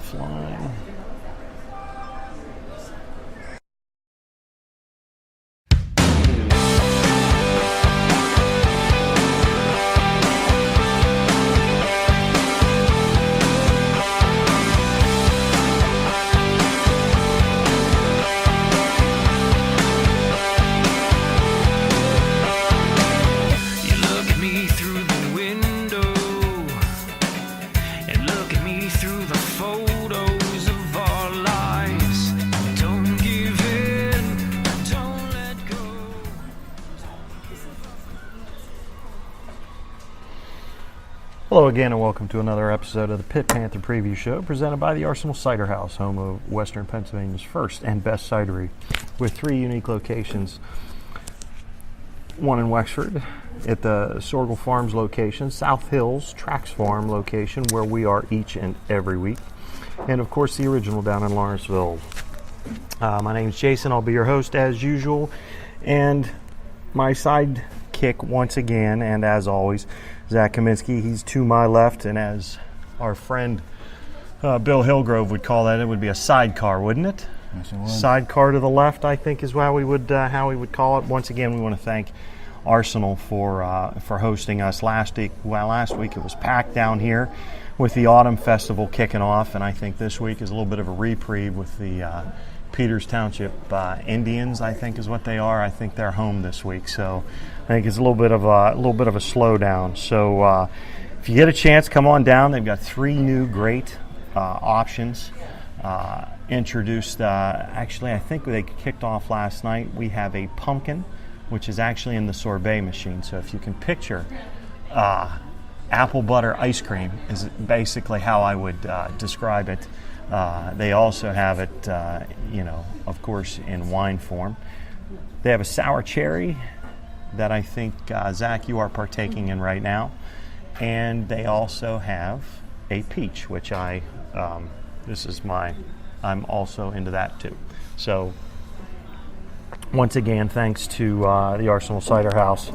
offline. Hello again and welcome to another episode of the Pitt Panther Preview Show presented by the Arsenal Cider House, home of Western Pennsylvania's first and best cidery with 3 unique locations. One in Wexford at the Sorgel Farms location, South Hills Trax Farm location where we are each and every week, and of course the original down in Lawrenceville. My name is Jason, I'll be your host as usual, and my sidekick once again and as always, Zach Kaminsky. He's to my left, and as our friend Bill Hillgrove would call that, it would be a sidecar, wouldn't it? Yes, it would. Sidecar to the left, I think, is how we would call it. Once again, we want to thank Arsenal for hosting us last week. Well, last week it was packed down here with the Autumn Festival kicking off, and I think this week is a little bit of a reprieve with the Peters Township Indians, I think is what they are. I think they're home this week, so I think it's a little bit of a slowdown. So if you get a chance, come on down. They've got 3 new great options introduced. Actually, I think they kicked off last night. We have a pumpkin, which is actually in the sorbet machine. So if you can picture apple butter ice cream is basically how I would describe it. They also have it, of course, in wine form. They have a sour cherry that I think, Zach, you are partaking in right now. And they also have a peach, which I'm also into that too. So, once again, thanks to the Arsenal Cider House.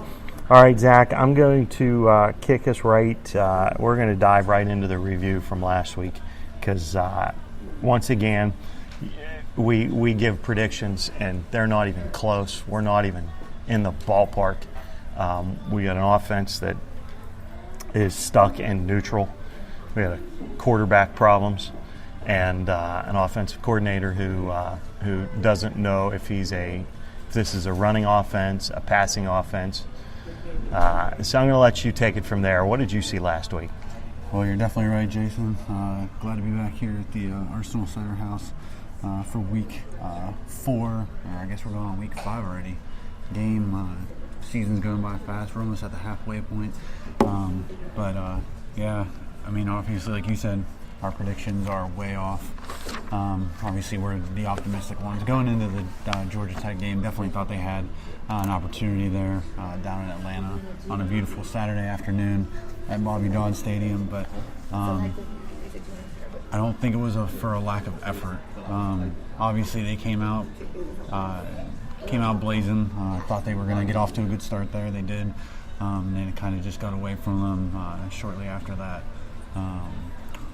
All right, Zach, I'm going to kick us right. We're going to dive right into the review from last week because, once again, we give predictions and they're not even close. We're not even in the ballpark. We got an offense that is stuck in neutral. We had quarterback problems and an offensive coordinator who doesn't know if this is a running offense, a passing offense. So I'm going to let you take it from there. What did you see last week? Well, you're definitely right, Jason. Glad to be back here at the Arsenal Cider House for week 4. Or I guess we're going on week 5 already. Season's going by fast. We're almost at the halfway point. Yeah, I mean, obviously, like you said, our predictions are way off. Obviously, we're the optimistic ones. Going into the Georgia Tech game, definitely thought they had an opportunity there down in Atlanta on a beautiful Saturday afternoon at Bobby Dodd Stadium, but I don't think it was for a lack of effort. Obviously, they came out blazing. Thought they were going to get off to a good start there. They did. And it kind of just got away from them shortly after that.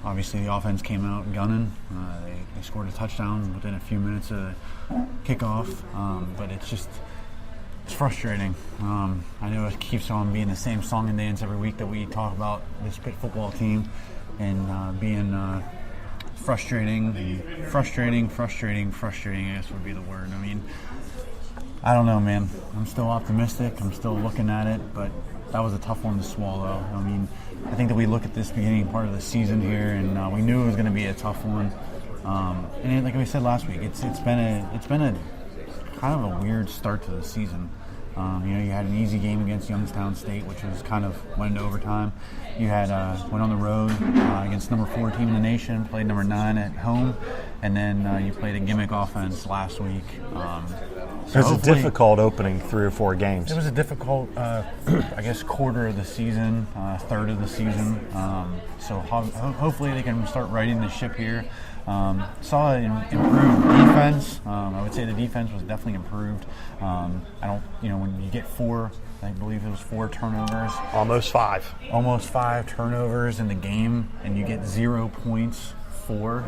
Obviously, the offense came out gunning. They scored a touchdown within a few minutes of the kickoff. But it's frustrating. I know it keeps on being the same song and dance every week that we talk about this Pitt football team and being frustrating, I guess would be the word. I mean, I don't know, man. I'm still optimistic. I'm still looking at it, but that was a tough one to swallow. I mean, I think that we look at this beginning part of the season here, and we knew it was going to be a tough one. And like we said last week, it's been a kind of a weird start to the season. You had an easy game against Youngstown State, which was kind of went into overtime. You had went on the road against number 4 team in the nation, played number 9 at home, and then you played a gimmick offense last week. It was a difficult opening 3 or 4 games. It was a difficult, quarter of the season, third of the season. So hopefully they can start righting the ship here. Saw an improved defense. I would say the defense was definitely improved. When you get 4, I believe it was 4 turnovers. Almost 5 turnovers in the game, and you get 0 points 4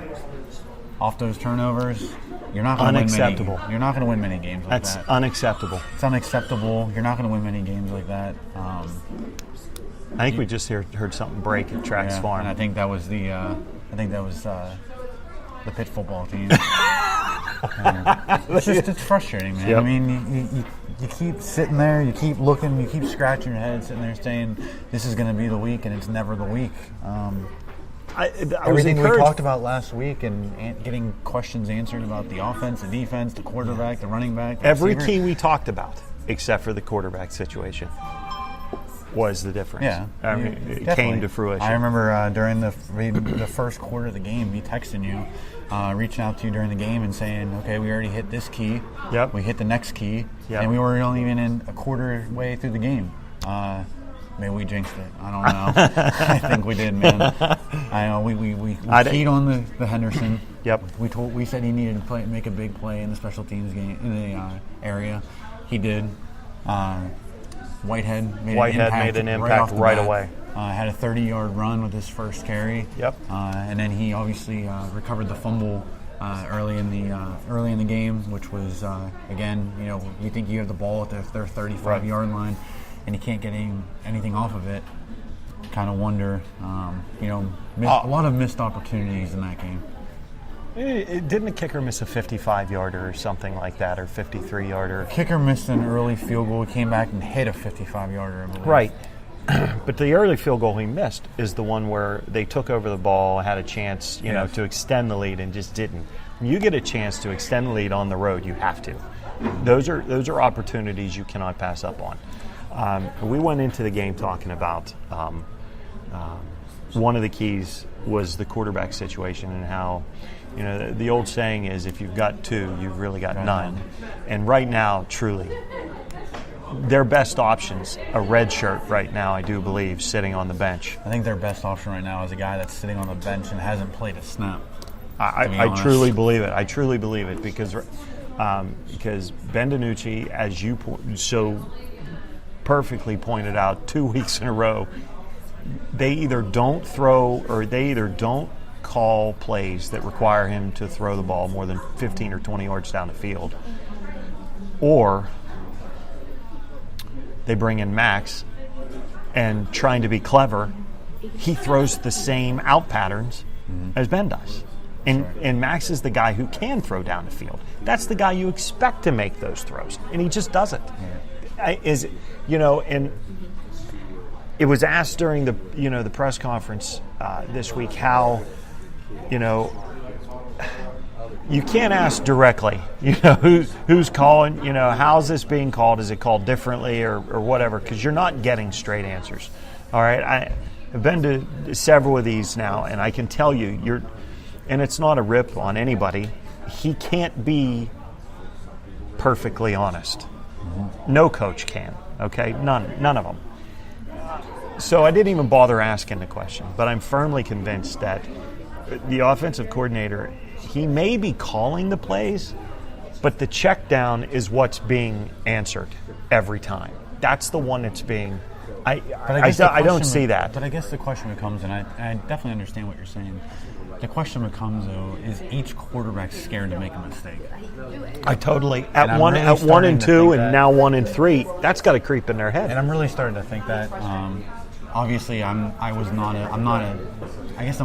off those turnovers, you're not going to win Unacceptable. You're not going to win many games like That's that. unacceptable. It's unacceptable. You're not going to win many games like that. I think we just heard something break at Trax Farm. And I think that was the Pitt football team. It's frustrating, man. Yep. I mean, you keep sitting there, you keep looking, you keep scratching your head, sitting there saying this is going to be the week, and it's never the week. Everything we talked about last week and getting questions answered about the offense, the defense, the quarterback, the running back. The Every receiver. key we talked about, except for the quarterback situation, was the difference. Yeah, I mean, it came to fruition. I remember during the first quarter of the game, me texting you, reaching out to you during the game and saying, okay, we already hit this key. Yep. We hit the next key. Yep. And we were only even in a quarter way through the game. Maybe we jinxed it. I don't know. I think we did, man. I know we keyed on the Henderson. Yep. We said he needed to make a big play in the special teams game in the area. He did. Whitehead made an impact right away. Had a 30-yard run with his first carry. Yep. And then he obviously recovered the fumble early in the game, which was again, you think you have the ball at their 35-yard line, and you can't get anything off of it. Kind of wonder, a lot of missed opportunities in that game. Didn't the kicker miss a 55-yarder or something like that, or 53-yarder? Kicker missed an early field goal. He came back and hit a 55-yarder, I believe. Right. But the early field goal he missed is the one where they took over the ball, had a chance, to extend the lead, and just didn't. When you get a chance to extend the lead on the road, you have to. Those are opportunities you cannot pass up on. We went into the game talking about one of the keys was the quarterback situation and how, the old saying is if you've got two, you've really got none. And right now, truly, their best options, a red shirt right now, I do believe, sitting on the bench. I think their best option right now is a guy that's sitting on the bench and hasn't played a snap. I truly believe it. I truly believe it because Ben DiNucci, as you so perfectly pointed out 2 weeks in a row, they either don't throw or they either don't call plays that require him to throw the ball more than 15 or 20 yards down the field, or they bring in Max, and trying to be clever, he throws the same out patterns as Ben does. And Max is the guy who can throw down the field. That's the guy you expect to make those throws, and he just doesn't. And it was asked during the press conference this week how, you can't ask directly, who's calling, how's this being called? Is it called differently or whatever? Because you're not getting straight answers. All right, I've been to several of these now, and I can tell you, and it's not a rip on anybody, he can't be perfectly honest. No coach can, okay? None of them. So I didn't even bother asking the question, but I'm firmly convinced that the offensive coordinator, he may be calling the plays, but the check down is what's being answered every time. That's the one that's being. I don't see that. But I guess the question becomes, and I definitely understand what you're saying. The question becomes, though, is each quarterback scared to make a mistake? I totally at 1 and 2 and now 1 and 3. That's got to creep in their head. And I'm really starting to think that. Obviously, I guess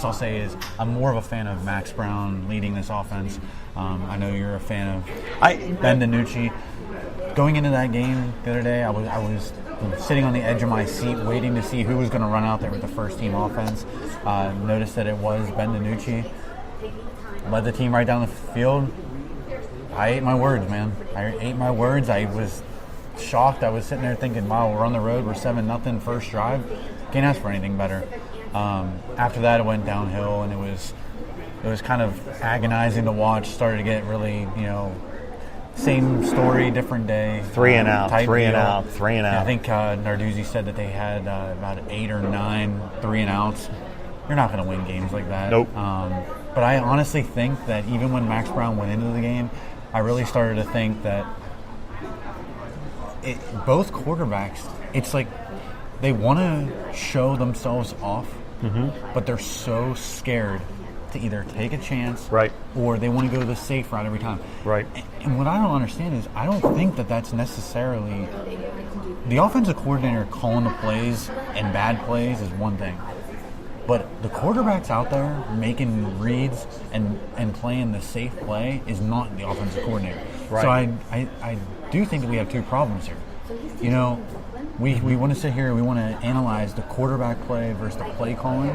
I'll say is I'm more of a fan of Max Brown leading this offense. I know you're a fan of Ben DiNucci. Going into that game the other day, I was sitting on the edge of my seat waiting to see who was going to run out there with the first team offense. Noticed that it was Ben DiNucci. Led the team right down the field. I ate my words, man. I ate my words. I was shocked. I was sitting there thinking, wow, we're on the road. We're 7-0 first drive. Can't ask for anything better. After that, it went downhill, and it was kind of agonizing to watch. Started to get really, same story, different day. Three and out. Yeah, I think Narduzzi said that they had about 8 or 9 3-and-outs. You're not going to win games like that. Nope. But I honestly think that even when Max Brown went into the game, I really started to think that both quarterbacks, it's like they want to show themselves off, but they're so scared to either take a chance, right, or they want to go the safe route every time. Right. And what I don't understand is I don't think that that's necessarily the offensive coordinator calling the plays and bad plays is one thing. But the quarterback's out there making reads and playing the safe play is not the offensive coordinator. Right. So I do think that we have two problems here. You know, we want to sit here and we want to analyze the quarterback play versus the play calling.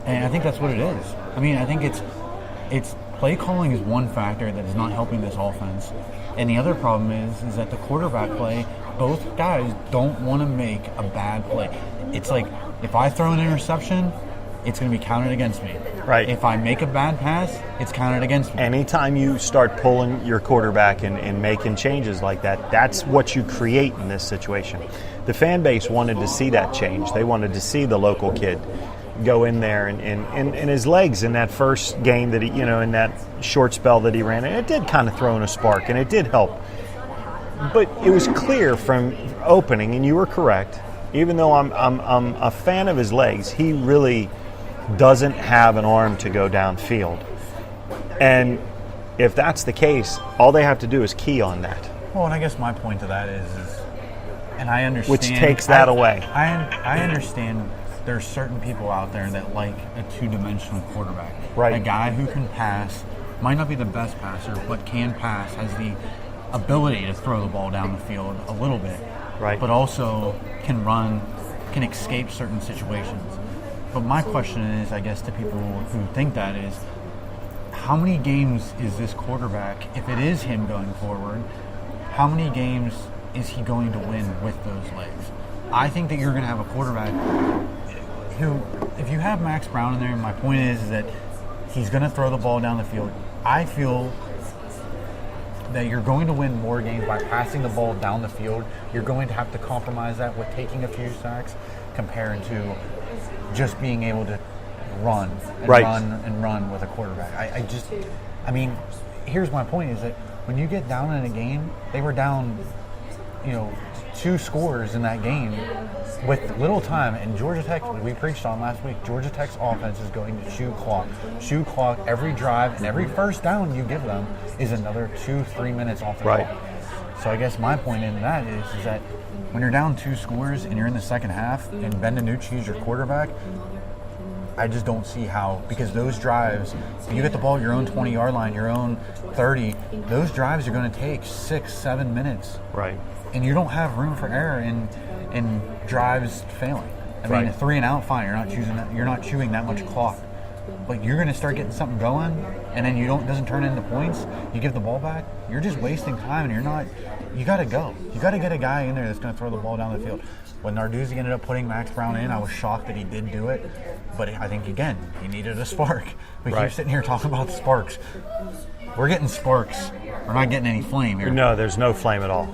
And I think that's what it is. I mean, I think it's play calling is one factor that is not helping this offense. And the other problem is that the quarterback play, both guys don't want to make a bad play. It's like if I throw an interception, it's going to be counted against me. Right. If I make a bad pass, it's counted against me. Anytime you start pulling your quarterback and making changes like that, that's what you create in this situation. The fan base wanted to see that change. They wanted to see the local kid go in there and his legs in that first game that he, in that short spell that he ran, and it did kind of throw in a spark and it did help. But it was clear from opening, and you were correct, even though I'm a fan of his legs, he really doesn't have an arm to go downfield. And if that's the case, all they have to do is key on that. Well, and I guess my point to that is and I understand... Which takes that away. I understand there's certain people out there that like a two-dimensional quarterback. Right. A guy who can pass, might not be the best passer, but can pass, has the ability to throw the ball down the field a little bit. Right. But also can run, can escape certain situations. But my question is, I guess, to people who think that is, how many games is this quarterback, if it is him going forward, how many games is he going to win with those legs? I think that you're going to have a quarterback who, if you have Max Brown in there, my point is that he's going to throw the ball down the field. I feel that you're going to win more games by passing the ball down the field. You're going to have to compromise that with taking a few sacks compared to just being able to run and right. run with a quarterback. I mean, here's my point is that when you get down in a game, they were down, 2 scores in that game with little time. And Georgia Tech, we preached on last week, Georgia Tech's offense is going to chew clock every drive, and every first down you give them is another 2-3 minutes off the right. clock. So I guess my point in that is that when you're down 2 scores and you're in the second half and Ben DiNucci is your quarterback, I just don't see how, because those drives, if you get the ball at your own 20-yard line, your own 30, those drives are going to take 6-7 minutes. Right. And you don't have room for error in drives failing. I mean, a 3 and out, fine, you're not chewing that much clock. But you're going to start getting something going, and then doesn't turn into points. You give the ball back, you're just wasting time, and you got to go. You got to get a guy in there that's going to throw the ball down the field. When Narduzzi ended up putting Max Brown in, I was shocked that he did do it. But I think, again, he needed a spark. We keep sitting here talking about the sparks. We're getting sparks. We're not getting any flame here. No, there's no flame at all.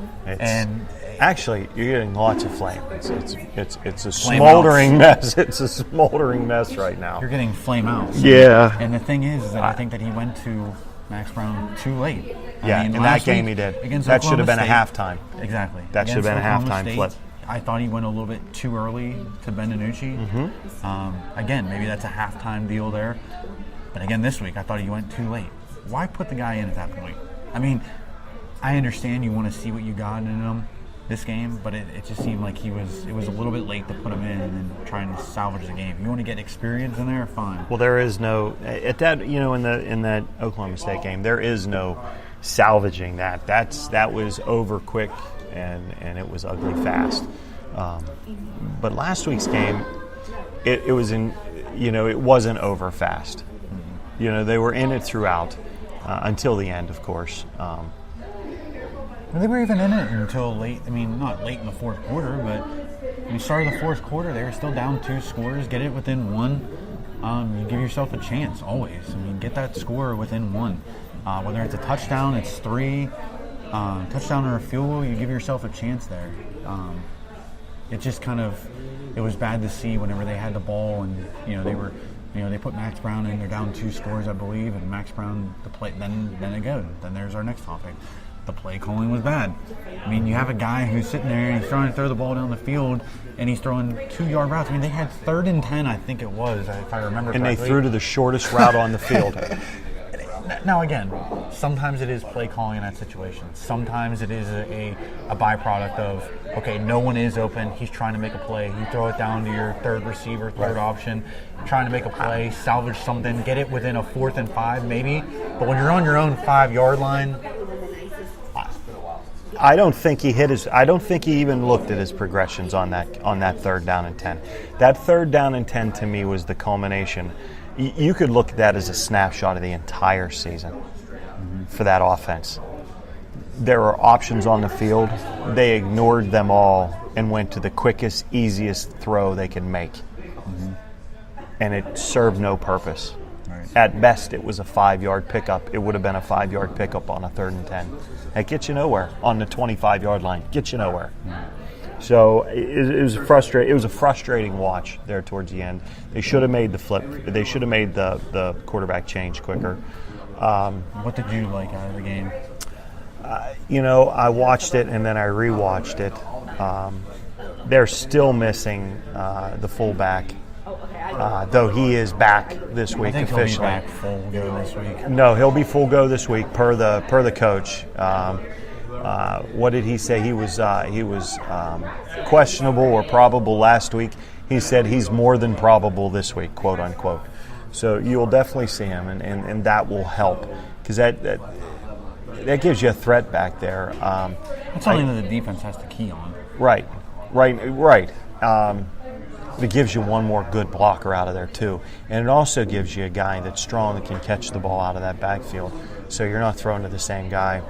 Actually, you're getting lots of flame. It's a smoldering mess. It's a smoldering mess right now. You're getting flame out. Yeah. And the thing is that I think that he went to Max Brown too late. In that game he did. That should have been a halftime. Exactly. That should have been a halftime flip. I thought he went a little bit too early to Ben DiNucci. Mm-hmm. Again, maybe that's a halftime deal there. But again, this week, I thought he went too late. Why put the guy in at that point? I mean, I understand you want to see what you got in him this game, but it just seemed like it was a little bit late to put him in and trying to salvage the game. You want to get experience in there, fine. Well, there is no at that in that Oklahoma State game, there is no salvaging that. That was over quick and it was ugly fast. But last week's game, it was it wasn't over fast. Mm-hmm. They were in it throughout until the end, of course. They were even in it until late. I mean, not late in the fourth quarter, but when you started the fourth quarter, they were still down 2 scores. Get it within 1. You give yourself a chance always. I mean, get that score within 1. Whether it's a touchdown, it's 3. Touchdown or a field goal, you give yourself a chance there. It just it was bad to see whenever they had the ball and they put Max Brown in. They're down 2 scores, I believe, and Max Brown the play. Then again, then there's our next topic. the play calling was bad. I mean, you have a guy who's sitting there and he's trying to throw the ball down the field, and he's throwing 2-yard routes. I mean, they had 3rd and 10, I think it was, if I remember correctly. And they threw to the shortest route on the field. Now, again, sometimes it is play calling in that situation. Sometimes it is a byproduct of, okay, no one is open. He's trying to make a play. You throw it down to your third receiver, third option, trying to make a play, salvage something, get it within a 4th and 5 maybe. But when you're on your own 5-yard line, I don't think he even looked at his progressions on that 3rd down and 10. That 3rd down and 10 to me was the culmination. You could look at that as a snapshot of the entire season for that offense. There were options on the field. They ignored them all and went to the quickest, easiest throw they could make. And it served no purpose. Right. At best, it was a 5-yard pickup. It would have been a 5-yard pickup on a 3rd and 10. It gets you nowhere on the 25-yard line. Gets you nowhere. So it was frustrating. It was a frustrating watch there towards the end. They should have made the flip. They should have made the quarterback change quicker. What did you like out of the game? I watched it and then I rewatched it. They're still missing the fullback, though he is back this week I think officially. He'll be back full go this week. No, he'll be full go this week per the coach. What did he say? He was questionable or probable last week. He said he's more than probable this week, quote unquote. So you'll definitely see him, and that will help because that gives you a threat back there. That's something that the defense has to key on. Right. It gives you one more good blocker out of there too, and it also gives you a guy that's strong that can catch the ball out of that backfield. So you're not throwing to the same guy.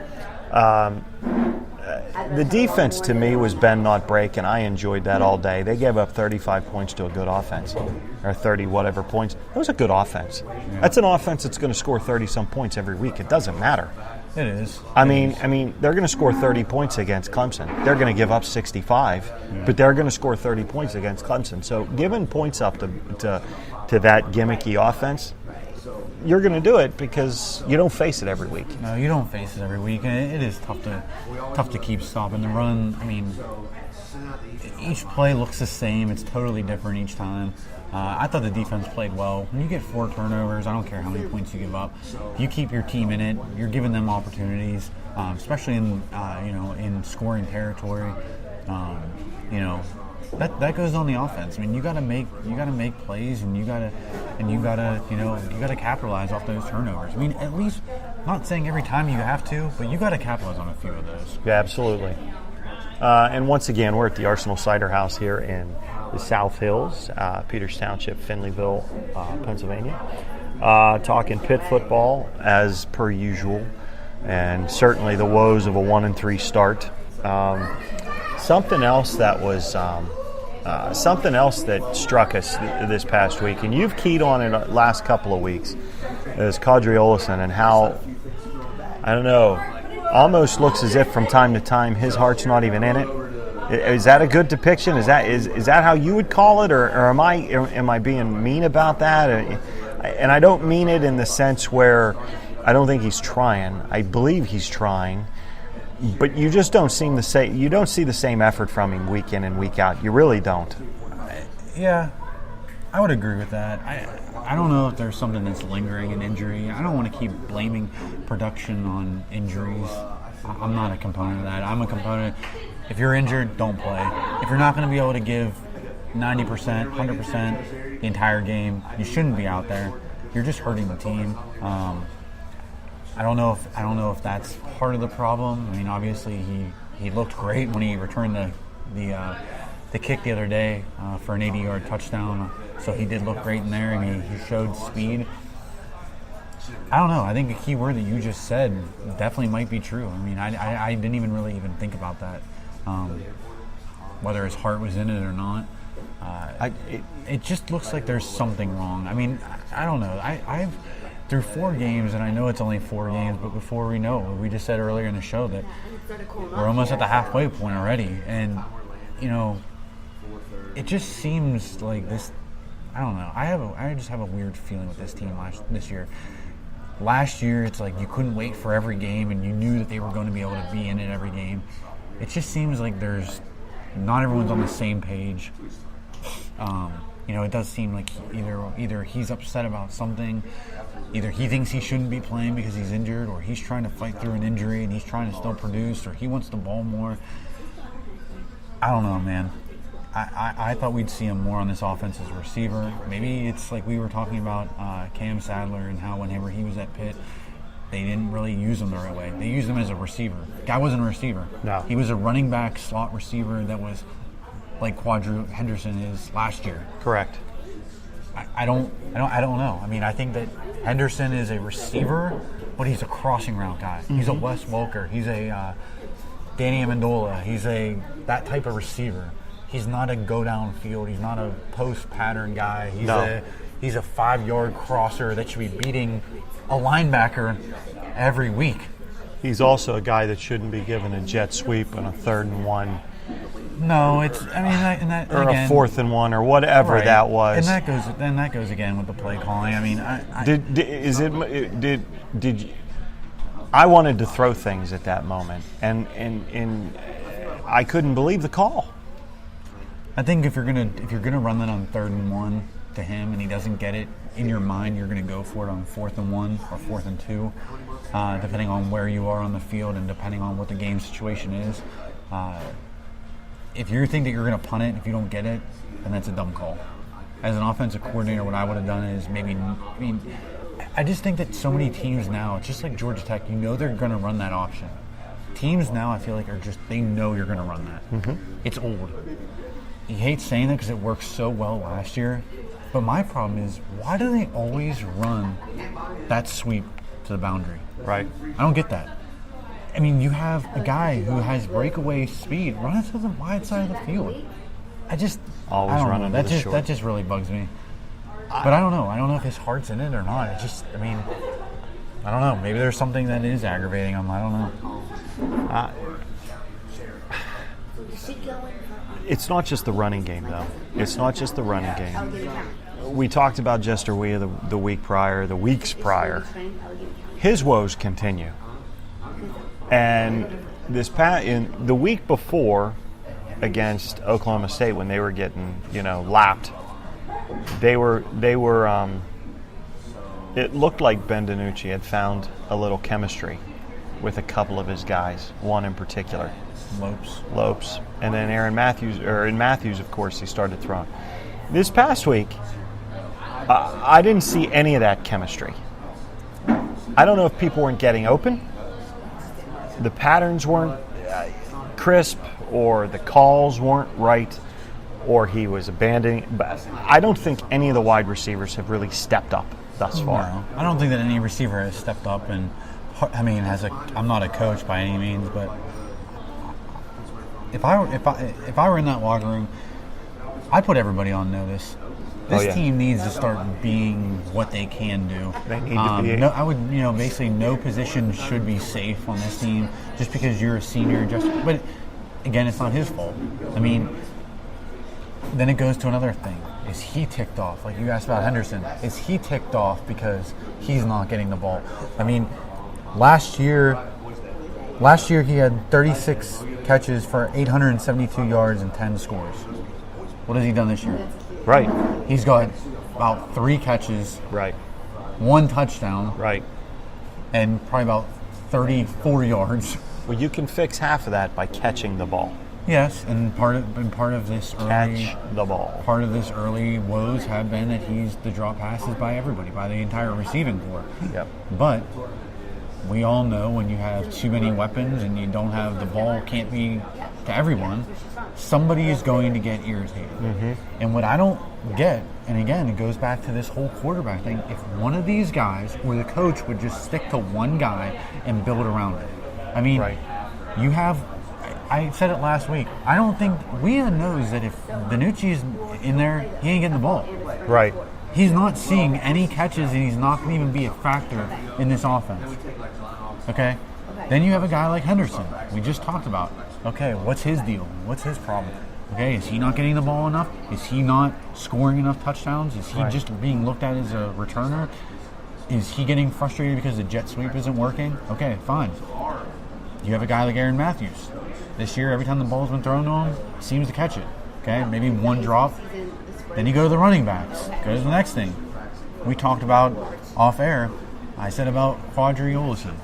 The defense to me was bend not break, and I enjoyed that all day. They gave up 35 points to a good offense, or 30 whatever points. It was a good offense. Yeah. That's an offense that's going to score 30-some points every week. It doesn't matter. It is. I mean, they're going to score 30 points against Clemson. They're going to give up 65, but they're going to score 30 points against Clemson. So giving points up to that gimmicky offense, you're going to do it because you don't face it every week. No, you don't face it every week, and it is tough to keep stopping the run. I mean, each play looks the same. It's totally different each time. I thought the defense played well. When you get 4 turnovers, I don't care how many points you give up. You keep your team in it. You're giving them opportunities, especially in scoring territory. That goes on the offense. I mean, you got to make plays, and you got to capitalize off those turnovers. I mean, at least, not saying every time you have to, but you got to capitalize on a few of those. Yeah, absolutely. And once again, we're at the Arsenal Cider House here in the South Hills, Peters Township, Finleyville, Pennsylvania. Talking Pitt football as per usual, and certainly the woes of a 1-3 start. Something else that struck us this past week, and you've keyed on it the last couple of weeks, is Kadri Olesen and how, I don't know, almost looks as if from time to time his heart's not even in it. Is that a good depiction? Is that how you would call it, or am I being mean about that? And I don't mean it in the sense where I don't think he's trying. I believe he's trying, but you just don't seem to say you don't see the same effort from him week in and week out. You really don't. Yeah, I would agree with that. I don't know if there's something that's lingering, an injury. I don't want to keep blaming production on injuries. I'm not a component of that. I'm a component. If you're injured, don't play. If you're not going to be able to give 90%, 100% the entire game, you shouldn't be out there. You're just hurting the team. I don't know if that's part of the problem. I mean, obviously he looked great when he returned the kick the other day for an 80-yard touchdown. So he did look great in there, and he showed speed. I don't know. I think the key word that you just said definitely might be true. I mean, I didn't even really think about that. Whether his heart was in it or not. It just looks like there's something wrong. I mean, I don't know. I've through 4 games, and I know it's only 4 games, but before we know, we just said earlier in the show that we're almost at the halfway point already. And, it just seems like this, I don't know. I just have a weird feeling with this team this year. last year, it's like you couldn't wait for every game, and you knew that they were going to be able to be in it every game. It just seems like not everyone's on the same page. It does seem like either he's upset about something, either he thinks he shouldn't be playing because he's injured, or he's trying to fight through an injury and he's trying to still produce, or he wants the ball more. I don't know, man. I thought we'd see him more on this offense as a receiver. Maybe it's like we were talking about Cam Sadler and how whenever he was at Pitt, they didn't really use him the right way. They used him as a receiver. Guy wasn't a receiver. No. He was a running back slot receiver that was like Quadru Henderson is last year. Correct. I don't know. I mean, I think that Henderson is a receiver, but he's a crossing route guy. Mm-hmm. He's a Wes Welker. He's a Danny Amendola. He's that type of receiver. He's not a go downfield. He's not a post pattern guy. He's a 5-yard crosser that should be beating a linebacker every week. He's also a guy that shouldn't be given a jet sweep on a 3rd and 1. No, or a 4th and 1, or whatever right. that was. And that goes again with the play calling. I mean, did you, I wanted to throw things at that moment, and I couldn't believe the call. I think if you're gonna run that on 3rd and 1 to him and he doesn't get it, in your mind you're gonna go for it on 4th and 1 or 4th and 2, depending on where you are on the field and depending on what the game situation is. If you think that you're gonna punt it, if you don't get it, then that's a dumb call. As an offensive coordinator, what I would have done is I just think that so many teams now, just like Georgia Tech, they're gonna run that option. Teams now, I feel like, they know you're gonna run that. Mm-hmm. It's old. You hate saying that because it worked so well last year, but my problem is, why do they always run that sweep to the boundary? Right. I don't get that. I mean, you have a guy who has breakaway speed. Run it to the wide side of the field. Always running to the short. That just really bugs me. But I don't know. I don't know if his heart's in it or not. I don't know. Maybe there's something that is aggravating him. I don't know. It's not just the running game, though. It's not just the running game. We talked about Jester Wea the weeks prior. His woes continue. And in the week before against Oklahoma State, when they were getting, lapped, they were it looked like Ben DiNucci had found a little chemistry with a couple of his guys, one in particular. Lopes. And then in Matthews, of course, he started throwing. This past week, I didn't see any of that chemistry. I don't know if people weren't getting open, the patterns weren't crisp, or the calls weren't right, or he was abandoning. But I don't think any of the wide receivers have really stepped up thus far. No, I don't think that any receiver has stepped up. And I'm not a coach by any means, but if I were in that locker room, I'd put everybody on notice. This team needs to start being what they can do. They need to be. Basically no position should be safe on this team just because you're a senior. But again, it's not his fault. Then it goes to another thing. Is he ticked off? Like you asked about Henderson. Is he ticked off because he's not getting the ball? Last year he had 36 catches for 872 yards and 10 scores. What has he done this year? Right. He's got about 3 catches. Right. 1 touchdown. Right. And probably about 34 yards. Well, you can fix half of that by catching the ball. Yes, and part of this early woes have been that the drop passes by everybody, by the entire receiving corps. Yep. But we all know when you have too many weapons and you don't have the ball, can't be to everyone, somebody is going to get irritated. Mm-hmm. And what I don't get, and again, it goes back to this whole quarterback thing, if one of these guys or the coach would just stick to one guy and build around it. Right. You have, I said it last week, I don't think, Wea knows that if DiNucci's in there, he ain't getting the ball. Right. He's not seeing any catches, and he's not going to even be a factor in this offense. Okay? Then you have a guy like Henderson. We just talked about. Okay, what's his deal? What's his problem? Okay, is he not getting the ball enough? Is he not scoring enough touchdowns? Is he just being looked at as a returner? Is he getting frustrated because the jet sweep isn't working? Okay, fine. You have a guy like Aaron Matthews. This year, every time the ball's been thrown to him, he seems to catch it. Okay, maybe one drop. Then you go to the running backs. Go to the next thing. We talked about off air. I said about Quadri Olison.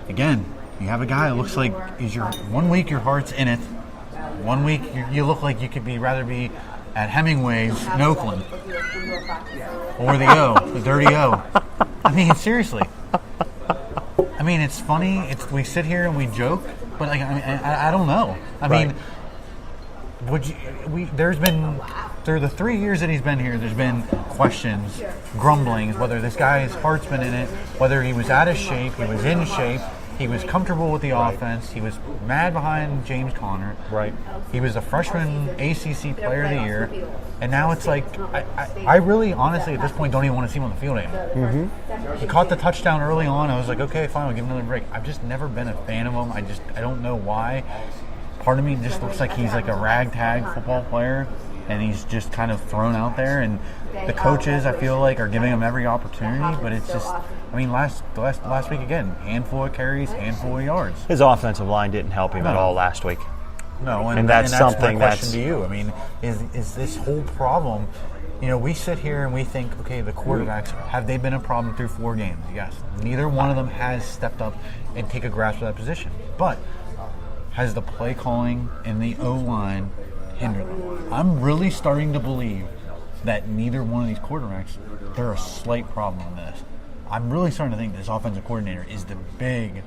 Again, you have a guy that looks like is your 1 week your heart's in it. 1 week you look like you could rather be at Hemingway's in Oakland or the dirty O. I mean, seriously. I mean, it's funny. We sit here and we joke, but like, I don't know. I mean, there's been through the 3 years that he's been here, there's been questions, grumblings, whether this guy's heart's been in it, whether he was out of shape, he was in shape, he was comfortable with the offense, he was mad behind James Conner. Right. He was a freshman ACC Player of the Year, and now it's like I really, honestly, at this point, don't even want to see him on the field anymore. Mm-hmm. He caught the touchdown early on. I was like, okay, fine, we'll give him another break. I've just never been a fan of him. I don't know why. Part of me just looks like he's like a ragtag football player, and he's just kind of thrown out there. And the coaches, I feel like, are giving him every opportunity, but it's just, I mean, last week again, handful of carries, handful of yards. His offensive line didn't help him at all last week. No, and that's something my question to you. I mean, is this whole problem? You know, we sit here and we think, okay, the quarterbacks, have they been a problem through 4 games? Yes. Neither one of them has stepped up and take a grasp of that position. But has the play calling and the O-line hindered them? I'm really starting to believe that neither one of these quarterbacks, they're a slight problem in this. I'm really starting to think this offensive coordinator is the big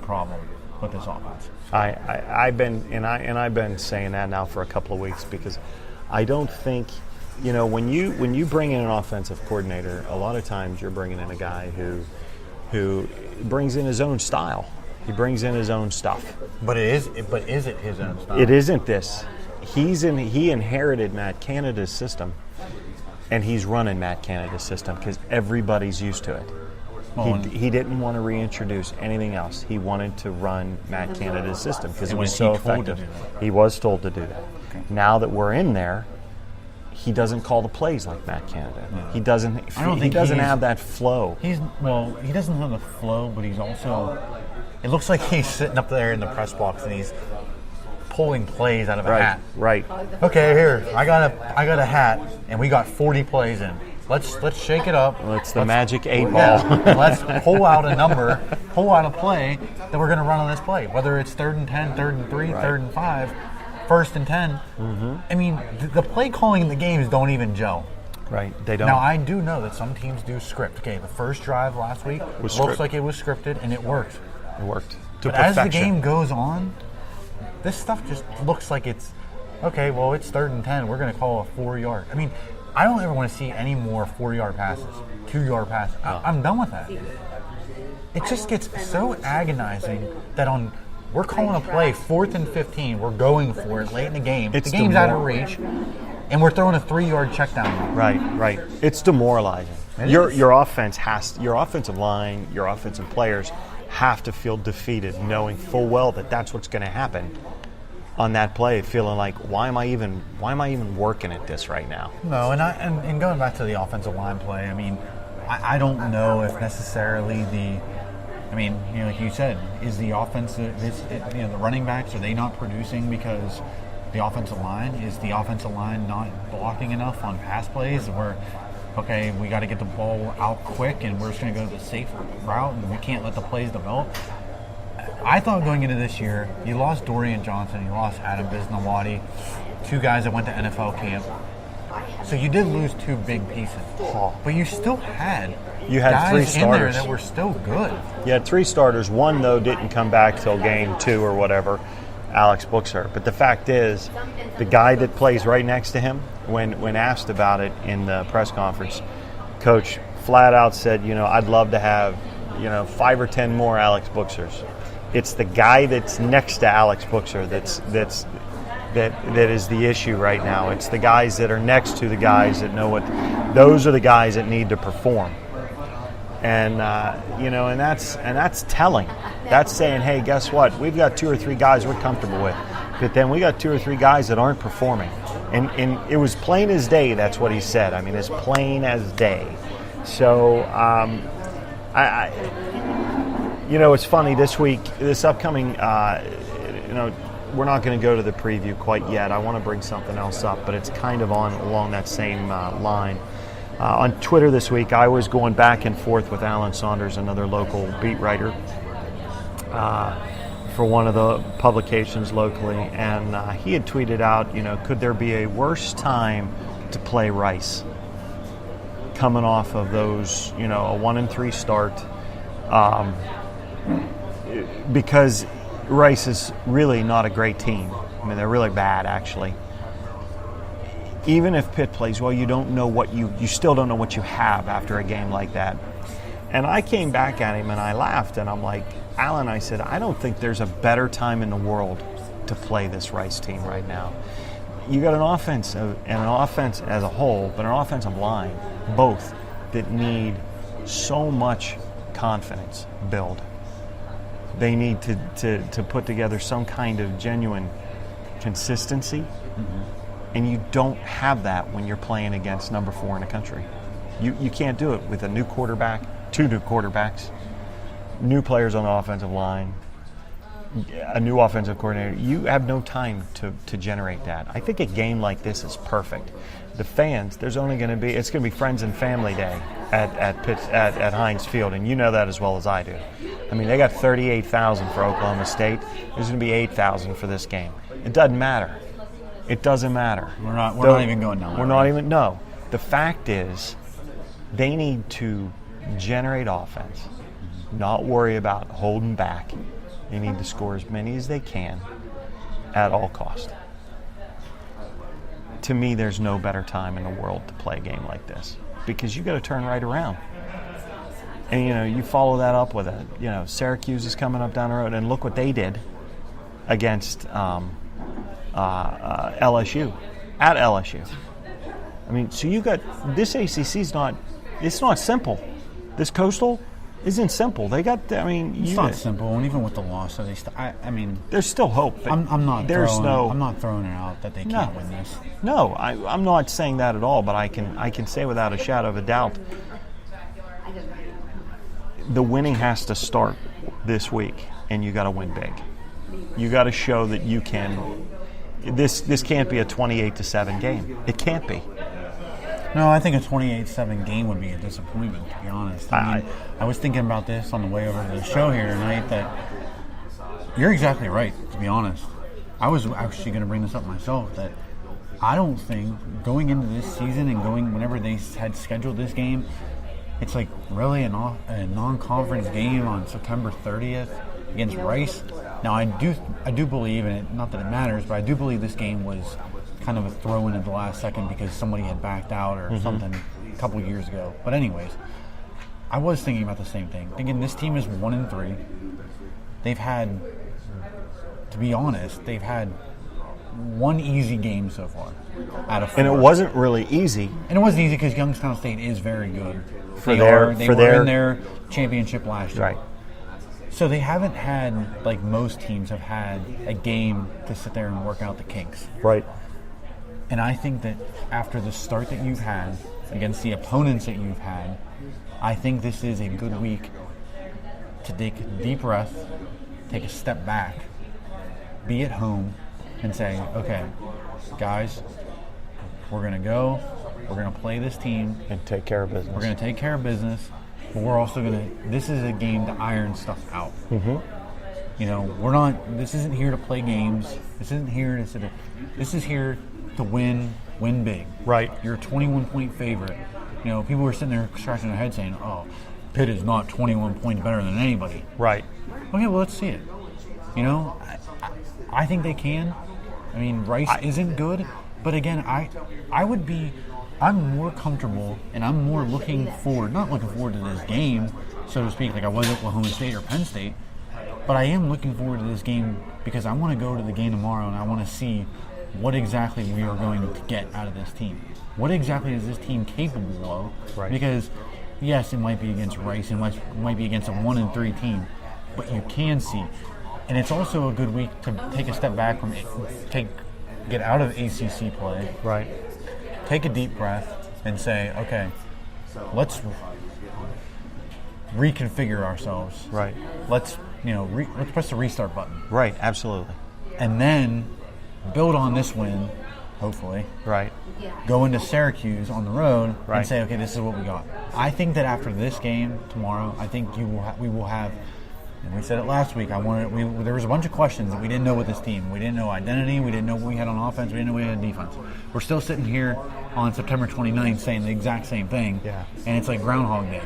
problem with this offense. I've been saying that now for a couple of weeks, because I don't think, you know, when you bring in an offensive coordinator, a lot of times you're bringing in a guy who brings in his own style. He brings in his own stuff. But is it his own style? It isn't this. He inherited Matt Canada's system, and he's running Matt Canada's system because everybody's used to it. He didn't want to reintroduce anything else. He wanted to run Matt Canada's system because it was so effective. He was told to do that. Okay. Now that we're in there, he doesn't call the plays like Matt Canada. No. He doesn't. He doesn't have that flow. He doesn't have the flow, but he's also. It looks like he's sitting up there in the press box and he's pulling plays out of a hat. Right. Okay, here I got a hat, and we got 40 plays in. Let's shake it up. Let's magic 8 ball. Yeah, let's pull out a play that we're going to run on this play. Whether it's 3rd and 10, 3rd and 3, 3rd and 5, 1st and 10. Mm-hmm. I mean, the play calling in the games don't even gel. Right, they don't. Now, I do know that some teams do script. Okay, the first drive last week looks like it was scripted, and it worked. It worked to but perfection. As the game goes on, this stuff just looks like it's, okay, well, it's 3rd and 10. We're going to call a 4-yard. I mean, I don't ever want to see any more 4-yard passes, 2-yard passes. I'm done with that. It just gets so agonizing that we're calling a play 4th and 15. We're going for it late in the game. The game's out of reach, and we're throwing a 3-yard check down. Right. It's demoralizing. Your offensive line, your offensive players have to feel defeated, knowing full well that that's what's going to happen on that play, feeling like, why am I even working at this right now? No, and going back to the offensive line play, I mean, I don't know if necessarily like you said, is the offensive, the running backs, are they not producing because the offensive line, is the offensive line not blocking enough on pass plays, where, okay, we got to get the ball out quick and we're just going to go the safe route and we can't let the plays develop? I thought going into this year, you lost Dorian Johnson, you lost Adam Bisnawadi, 2 guys that went to NFL camp. So you did lose 2 big pieces. But you still had guys 3 starters in there that were still good. You had 3 starters. 1, though, didn't come back till game 2 or whatever, Alex Buxer. But the fact is, the guy that plays right next to him, when asked about it in the press conference, Coach flat out said, I'd love to have, 5 or 10 more Alex Buxers. It's the guy that's next to Alex Buxer that is the issue right now. It's the guys that are next to the guys that know those are the guys that need to perform. And and that's telling. That's saying, hey, guess what? We've got 2 or 3 guys we're comfortable with, but then we got 2 or 3 guys that aren't performing. And it was plain as day. That's what he said. I mean, it's plain as day. So, it's funny this upcoming, we're not going to go to the preview quite yet. I want to bring something else up, but it's kind of along that same line. On Twitter this week, I was going back and forth with Alan Saunders, another local beat writer, for one of the publications locally, and he had tweeted out, could there be a worse time to play Rice coming off of those, a 1-3 start, because Rice is really not a great team. I mean, they're really bad, actually. Even if Pitt plays well, you still don't know what you have after a game like that. And I came back at him and I laughed, and I'm like, Alan, I said, I don't think there's a better time in the world to play this Rice team right now. You got an offense as a whole, but an offensive line, both, that need so much confidence build. They need to put together some kind of genuine consistency, and you don't have that when you're playing against number 4 in the country. You can't do it with a new quarterback, 2 new quarterbacks, new players on the offensive line, a new offensive coordinator. You have no time to generate that. I think a game like this is perfect. The fans, it's going to be friends and family day at Heinz Field, and you know that as well as I do. I mean, they got 38,000 for Oklahoma State. There's going to be 8,000 for this game. It doesn't matter. It doesn't matter. We're not even going down. No. The fact is, they need to generate offense, not worry about holding back. They need to score as many as they can at all cost. To me, there's no better time in the world to play a game like this, because you got to turn right around. And you follow that up with Syracuse is coming up down the road, and look what they did against LSU at LSU. I mean, so you got this ACC's it's not simple. This Coastal isn't simple. They got, it's not simple, and even with the loss, there's still hope. I'm not throwing it out that they can't win this. No, I'm not saying that at all. But I can say without a shadow of a doubt, the winning has to start this week, and you got to win big. You got to show that you can. This can't be a 28-7 game. It can't be. No, I think a 28-7 game would be a disappointment, to be honest. I was thinking about this on the way over to the show here tonight, that you're exactly right, to be honest. I was actually going to bring this up myself, that I don't think going into this season and going whenever they had scheduled this game, it's like really a non-conference game on September 30th against Rice. Now, I do believe, and not that it matters, but I do believe this game was kind of a throw in at the last second because somebody had backed out or something a couple years ago. But anyways, I was thinking about the same thing. Thinking this team is 1-3. They've had, to be honest, one easy game so far out of 4. And it wasn't really easy. And it wasn't easy because Youngstown State is very good. They were in their championship last year. Right. So they haven't had, like most teams have had, a game to sit there and work out the kinks. Right. And I think that after the start that you've had against the opponents that you've had, I think this is a good week to take a deep breath, take a step back, be at home, and say, okay, guys, we're going to go, we're going to play this team. And take care of business. We're going to take care of business, but we're also going to, this is a game to iron stuff out. Mm-hmm. This isn't here to play games. This isn't here to sit there. This is here to win big. Right. You're a 21-point favorite. People were sitting there scratching their head saying, oh, Pitt is not 21 points better than anybody. Right. Okay, well, let's see it. I think they can. I mean, Rice isn't good, but again, I'm more comfortable and I'm more not looking forward to this game, so to speak, like I was Oklahoma State or Penn State, but I am looking forward to this game because I want to go to the game tomorrow and I want to see what exactly we are going to get out of this team. What exactly is this team capable of? Right. Because, yes, it might be against Rice, it might be against a 1-3 team, but you can see. And it's also a good week to take a step back from get out of ACC play. Right. Take a deep breath and say, okay, let's reconfigure ourselves. Right. Let's let's press the restart button. Right. Absolutely. And then build on this win, hopefully. Right. Go into Syracuse on the road Right. and say, okay, this is what we got. I think that after this game tomorrow, I think we will have. And we said it last week. There was a bunch of questions that we didn't know with this team. We didn't know identity. We didn't know what we had on offense. We didn't know what we had on defense. We're still sitting here on September 29th saying the exact same thing. Yeah. And it's like Groundhog Day.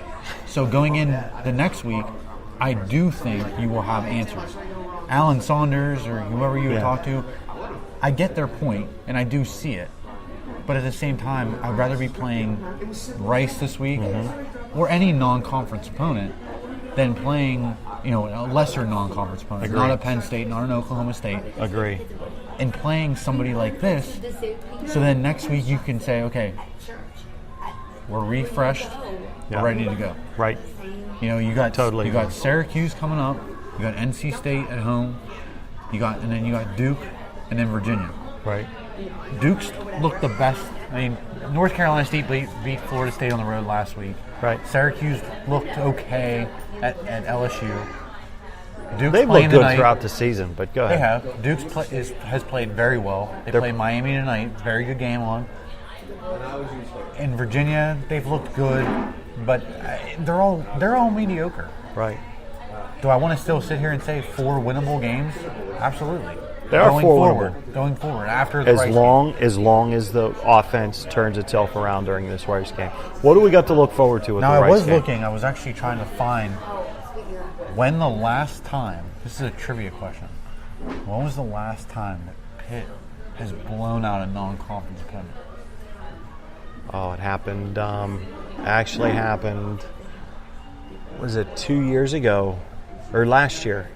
So going in the next week, I do think you will have answers. Alan Saunders or whoever you would talk to, I get their point, and I do see it. But at the same time, I'd rather be playing Rice this week or any non-conference opponent than playing, a lesser non-conference opponent. Agree. Not a Penn State, not an Oklahoma State. Agree. And playing somebody like this, so then next week you can say, okay, we're refreshed, we're ready to go. Right. You got Syracuse coming up, you got NC State at home, and then you got Duke, and then Virginia. Right. Duke's looked the best. I mean, North Carolina State beat Florida State on the road last week. Right. Syracuse looked okay at LSU. Duke's They've playing looked good tonight. throughout the season, but go ahead. They have. Duke's has played very well. They played Miami tonight. Very good game on. In Virginia, they've looked good, but they're all mediocre. Right. Do I want to still sit here and say 4 winnable games? Absolutely. They are going 4 forward, winnable. Going forward after the As Rice long as the offense turns itself around during this Rice game. What do we got to look forward to with Now, the Rice game? I was actually trying to find when the last time, this is a trivia question, when was the last time that Pitt has blown out a non-conference opponent? Oh, it happened, actually happened, was it 2 years ago? Or last year?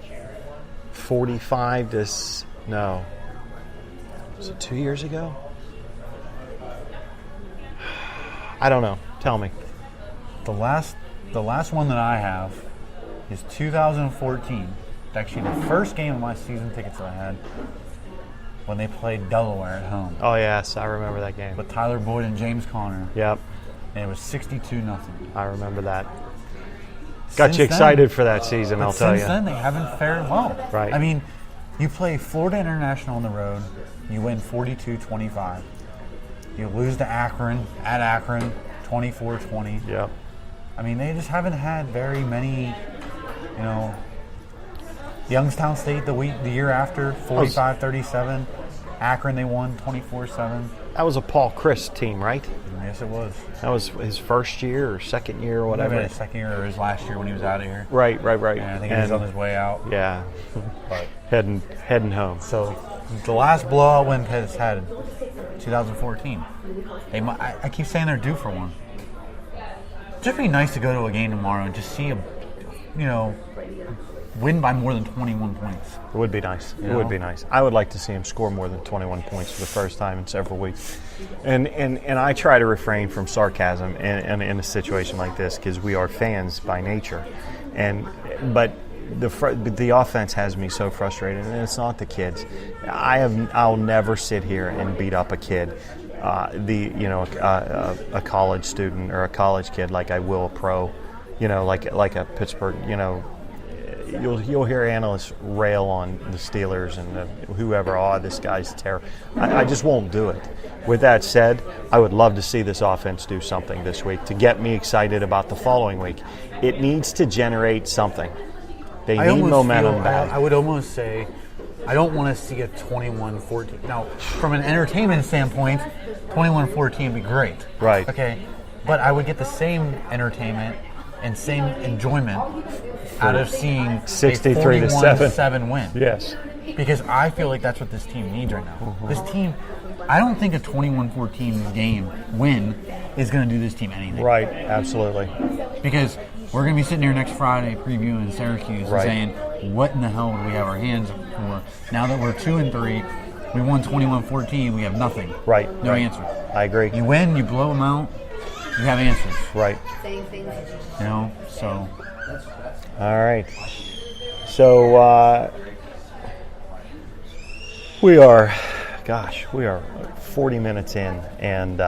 45 to, no. Was it 2 years ago? I don't know. Tell me. The last one that I have is 2014. It's actually the first game of my season tickets that I had when they played Delaware at home. Oh, yes, I remember that game. With Tyler Boyd and James Conner. Yep, And it was 62-0. I remember that. Got Since you excited for that season, I'll tell you. Since then, they haven't fared well. Right. I mean, you play Florida International on the road, you win 42-25. You lose to Akron, at Akron, 24-20. Yep. I mean, they just haven't had very many, Youngstown State the year after, 45-37. Akron, they won 24-7. That was a Paul Chris team, right? Yes, it was. That was his first year or second year or whatever. Maybe his second year or his last year when he was out of here. Right. And I think he was on his way out. Yeah, But heading home. so the last blowout win Pitt's had, 2014. I keep saying they're due for one. Just be nice to go to a game tomorrow and just see win by more than 21 points. It would be nice. It would be nice. I would like to see him score more than 21 points for the first time in several weeks. And I try to refrain from sarcasm in a situation like this because we are fans by nature. But the offense has me so frustrated, and it's not the kids. I'll never sit here and beat up a kid, a college student or a college kid like I will a pro, like a Pittsburgh, You'll hear analysts rail on the Steelers and whoever. Oh, this guy's terrible. I just won't do it. With that said, I would love to see this offense do something this week to get me excited about the following week. It needs to generate something. They need momentum back. I would almost say I don't want to see a 21-14. Now, from an entertainment standpoint, 21-14 would be great. Right. Okay. But I would get the same entertainment and same enjoyment out of seeing 63-7 win. Yes. Because I feel like that's what this team needs right now. Mm-hmm. This team, I don't think a 21-14 game win is going to do this team anything. Right, absolutely. Because we're going to be sitting here next Friday previewing Syracuse and saying, what in the hell do we have our hands for? Now that we're 2-3, we won 21-14, we have nothing. Right. No answer. I agree. You win, you blow them out, you have answers. Right. So. All right. So we are 40 minutes in, and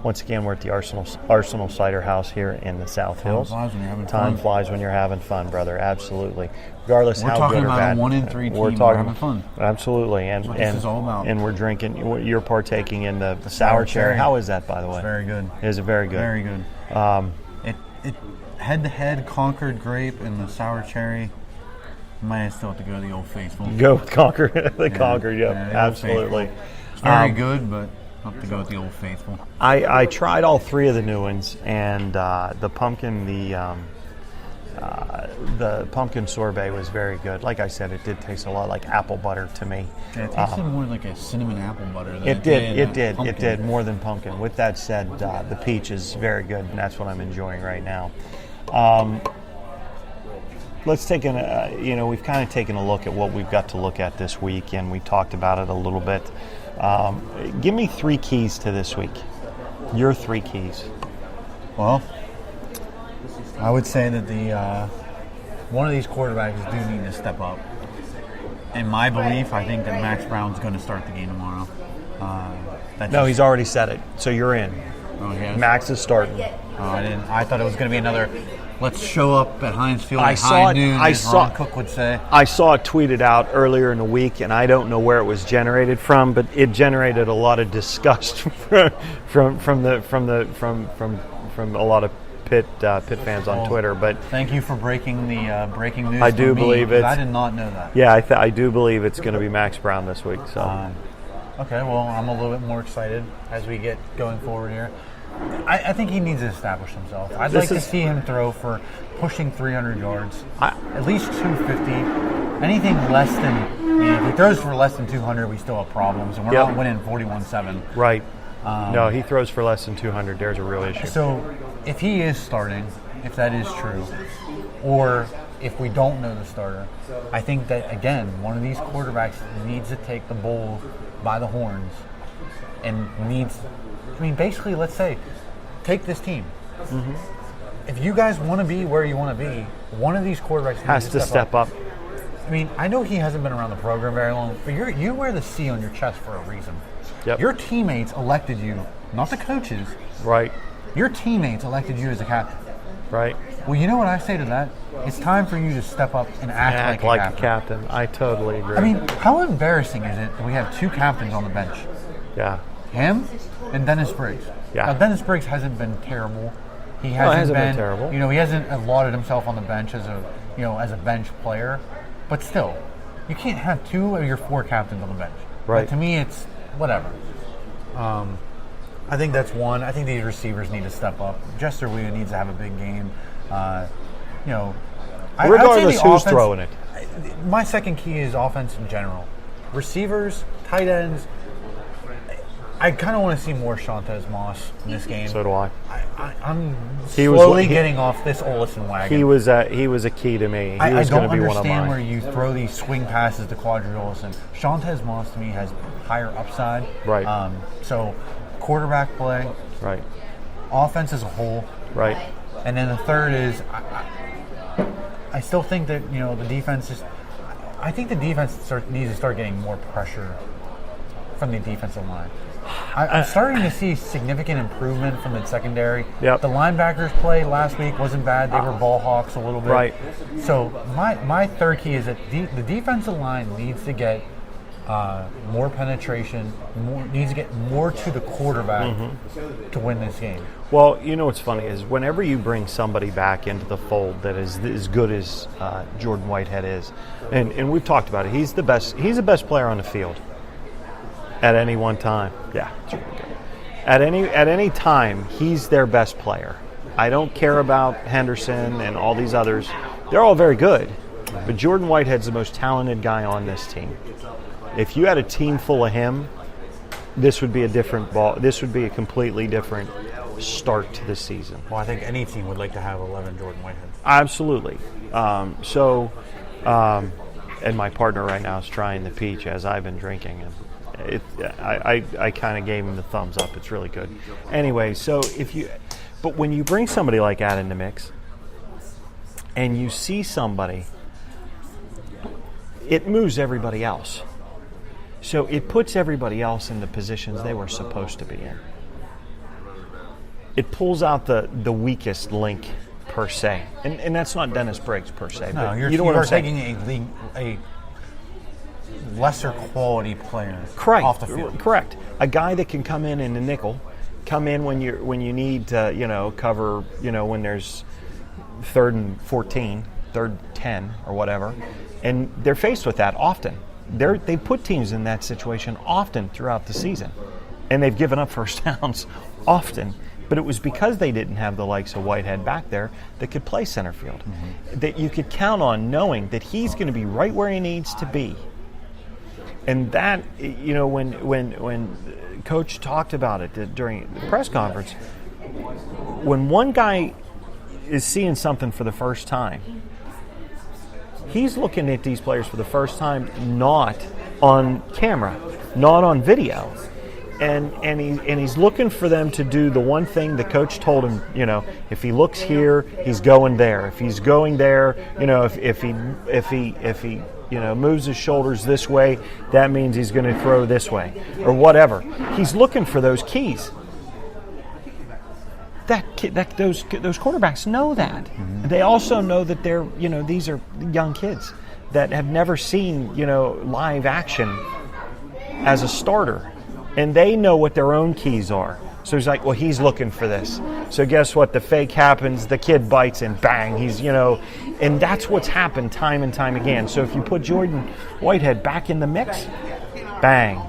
Once again, we're at the Arsenal Cider House here in the South Hills. Time flies when you're having Time fun. flies when you're having fun, brother. Absolutely. Regardless We're how talking good or about bad. a 1-3 team. We're We're talking having fun. Absolutely. And That's what this is all about. And we're drinking. You're partaking in the sour cherry. How is that, by the way? It's very good. Is it very good? Very good. It head-to-head Concord grape and the sour cherry. Might still have to go to the Old Faithful. Go with Concord. Concord, yeah, the Old absolutely. Faithful. It's very good, but I'll have to go with the Old Faithful. I tried all three of the new ones, and the pumpkin sorbet was very good. Like I said, it did taste a lot like apple butter to me. Yeah, it tasted more like a cinnamon apple butter. Than It did pumpkin. more than pumpkin. With that said, the peach is very good, and that's what I'm enjoying right now. Let's take we've kind of taken a look at what we've got to look at this week, and we talked about it a little bit. Give me 3 keys to this week. Your 3 keys. Well, I would say that one of these quarterbacks do need to step up. In my belief, I think that Max Brown's going to start the game tomorrow. He's already said it, so you're in. Oh, he has? Max is starting. I didn't. I thought it was going to be another. Let's show up at Heinz Field I at saw high it- noon, I as saw- Ron Cook would say. I saw it tweeted out earlier in the week, and I don't know where it was generated from, but it generated a lot of disgust from a lot of Pitt fans on Twitter. But Thank you for breaking the breaking news. I do for me, believe because it. I did not know that. yeah, I do believe it's going to be Max Brown this week. So Okay, well, I'm a little bit more excited as we get going forward here. I think he needs to establish himself. I'd like to see him throw for pushing 300 yards, at least 250. Anything less than, if he throws for less than 200, we still have problems, and we're not winning 41-7. right. No, he throws for less than 200. There's a real issue. So if he is starting, if that is true, or if we don't know the starter, I think that, again, one of these quarterbacks needs to take the bull by the horns and basically, let's say, take this team. Mm-hmm. If you guys want to be where you want to be, one of these quarterbacks Has to step up. I mean, I know he hasn't been around the program very long, but you wear the C on your chest for a reason. Yep. Your teammates elected you, not the coaches. Right. Your teammates elected you as a captain. Right. Well, you know what I say to that? It's time for you to step up and act like a a captain. I totally agree. I mean, how embarrassing is it that we have 2 captains on the bench? yeah. Him and Dennis Briggs. Yeah. Now, Dennis Briggs hasn't been terrible. He hasn't been terrible. He hasn't lauded himself on the bench as a bench player. But still, you can't have 2 of your 4 captains on the bench. Right. But to me, it's whatever. I think that's one. I think these receivers need to step up. Jester Houe needs to have a big game. Regardless who's throwing it. My second key is offense in general. Receivers, tight ends. I kind of want to see more Shantez Moss in this game. So do I. I'm He was- slowly he- getting off this Olsen wagon. He was a key to me. He I was going don't to be one of understand mine. where you throw these swing passes to Quadri Olsen. Shantez Moss to me has higher upside. Right. So quarterback play, Right. offense as a whole, Right. and then the third is I still think that the defense is. I think the defense needs to start getting more pressure from the defensive line. I'm starting to see significant improvement from the secondary. Yep. The linebackers play last week wasn't bad. They were ball hawks a little bit. Right. So my third key is that the defensive line needs to get more penetration, needs to get more to the quarterback to win this game. Well, what's funny is whenever you bring somebody back into the fold that is as good as Jordan Whitehead is, and we've talked about it, he's the best player on the field at any one time. Yeah, it's really good. At any time, he's their best player. I don't care about Henderson and all these others. They're all very good, but Jordan Whitehead's the most talented guy on this team. If you had a team full of him, this would be a different ball. This would be a completely different start to the season. Well, I think any team would like to have 11 Jordan Whitehead. Absolutely. And my partner right now is trying the peach as I've been drinking, and I kind of gave him the thumbs up. It's really good. Anyway, but when you bring somebody like that in the mix, and you see somebody, it moves everybody else. So it puts everybody else in the positions they were supposed to be in. it pulls out the weakest link per se, and that's not Dennis Briggs per se. No, but you're, you know what you're I'm saying? taking a lesser quality player Correct. off the field. Correct. A guy that can come in the nickel, come in when you need to cover when there's 3rd and 14, 3rd and 10 or whatever, and they're faced with that often. They put teams in that situation often throughout the season, and they've given up first downs often. But it was because they didn't have the likes of Whitehead back there that could play center field, that you could count on knowing that he's going to be right where he needs to be. And that, when Coach talked about it during the press conference, when one guy is seeing something for the first time, he's looking at these players for the first time, not on camera, not on video. And he's looking for them to do the one thing the coach told him. If he looks here, he's going there. If he's going there, if he moves his shoulders this way, that means he's going to throw this way or whatever. He's looking for those keys. Those quarterbacks know that. Mm-hmm. They also know that these are young kids that have never seen live action as a starter. And they know what their own keys are. So he's like, well, he's looking for this. So guess what? The fake happens, the kid bites, and bang, he's, and that's what's happened time and time again. So if you put Jordan Whitehead back in the mix, bang,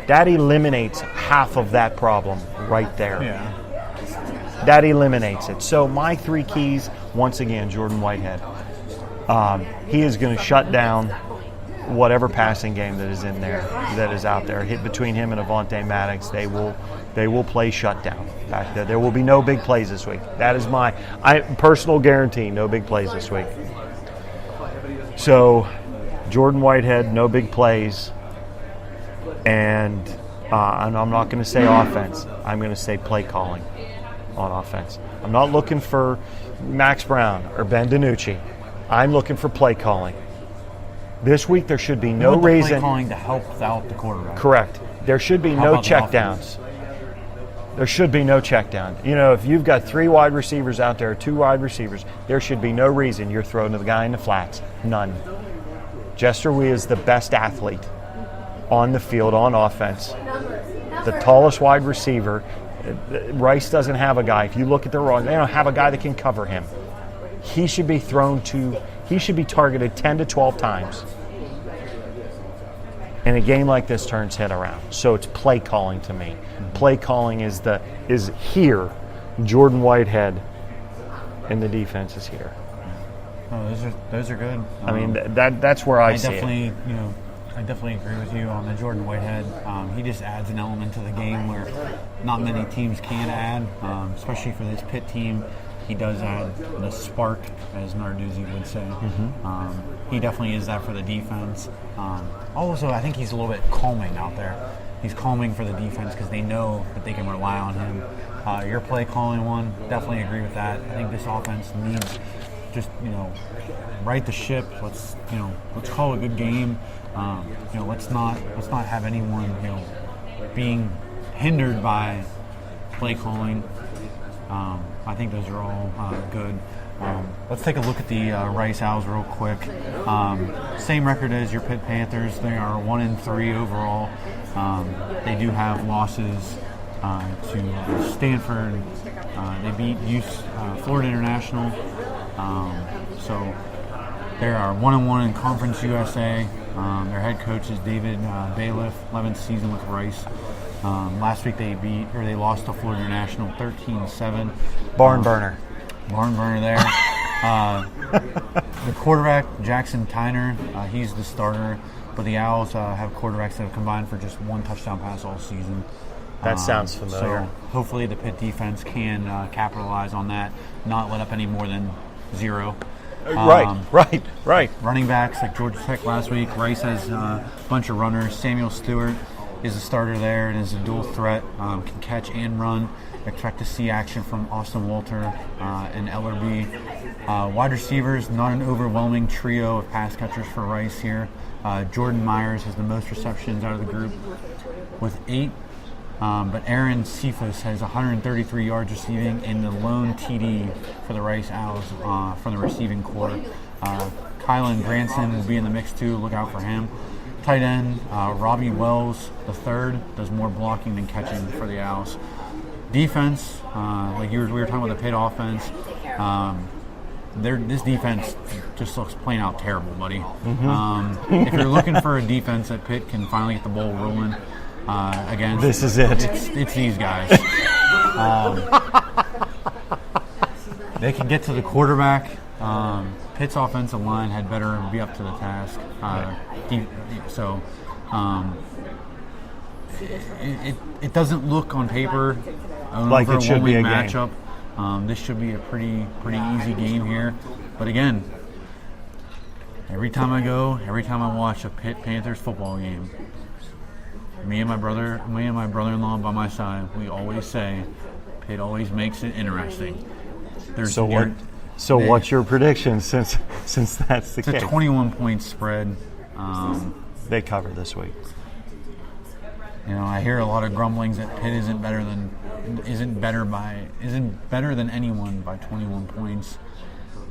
that eliminates half of that problem right there. Yeah. That eliminates it. So my 3 keys, once again, Jordan Whitehead. He is going to shut down whatever passing game that is in there, that is out there. Hit between him and Avonte Maddox, they will play shutdown back there. There will be no big plays this week. That is my personal guarantee, no big plays this week. So, Jordan Whitehead, no big plays. And I'm not going to say offense. I'm going to say play calling on offense. I'm not looking for Max Brown or Ben DiNucci. I'm looking for play calling. This week there should be no reason. Play calling to help out the quarterback. Correct. There should be no checkdowns. There should be no checkdown. If you've got 3 wide receivers out there, 2 wide receivers, there should be no reason you're throwing to the guy in the flats. None. Jester Wee is the best athlete on the field on offense. The tallest wide receiver. Rice doesn't have a guy. If you look at the raw, they don't have a guy that can cover him. He should be targeted 10 to 12 times. And a game like this turns head around. So it's play calling to me. Mm-hmm. Play calling is here. Jordan Whitehead and the defense is here. Oh, those are good. I mean that's where I see it. I definitely agree with you on the Jordan Whitehead. He just adds an element to the game where not many teams can add, especially for this Pitt team. He does add the spark, as Narduzzi would say. Mm-hmm. He definitely is that for the defense. Also, I think he's a little bit calming out there. He's calming for the defense because they know that they can rely on him. Your play calling one, definitely agree with that. I think this offense needs just right the ship. Let's call it a good game. Let's not have anyone being hindered by play calling. I think those are all good. Let's take a look at the Rice Owls real quick. Same record as your Pitt Panthers. They are 1-3 overall. They do have losses to Stanford. They beat Florida International. So they are 1-1 in Conference USA. Their head coach is David Bailiff, 11th season with Rice. Last week they lost to Florida International 13-7. Barn burner there. The quarterback, Jackson Tyner, he's the starter, but the Owls have quarterbacks that have combined for just 1 touchdown pass all season. That sounds familiar. So hopefully the Pitt defense can capitalize on that, not let up any more than 0. Right. Running backs like Georgia Tech last week. Rice has a bunch of runners. Samuel Stewart is a starter there and is a dual threat, can catch and run. Expect to see action from Austin Walter and Ellerby. Wide receivers, not an overwhelming trio of pass catchers for Rice here. Jordan Myers has the most receptions out of the group with 8. But Aaron Cephas has 133 yards receiving and the lone TD for the Rice Owls from the receiving corps. Kylan Branson will be in the mix too. Look out for him. Tight end Robbie Wells III does more blocking than catching for the Owls. Defense, we were talking about the Pitt offense. This defense just looks plain out terrible, buddy. Mm-hmm. If you're looking for a defense that Pitt can finally get the ball rolling against, this is it. It's these guys. They can get to the quarterback. Pitt's offensive line had better be up to the task. It doesn't look on paper like it should be a matchup. This should be a pretty easy game here. But again, every time I watch a Pitt Panthers football game, me and my brother-in-law by my side, we always say, Pitt always makes it interesting. What's your prediction since that's the case? It's a 21-point spread. They cover this week. I hear a lot of grumblings that Pitt isn't better than anyone by 21 points.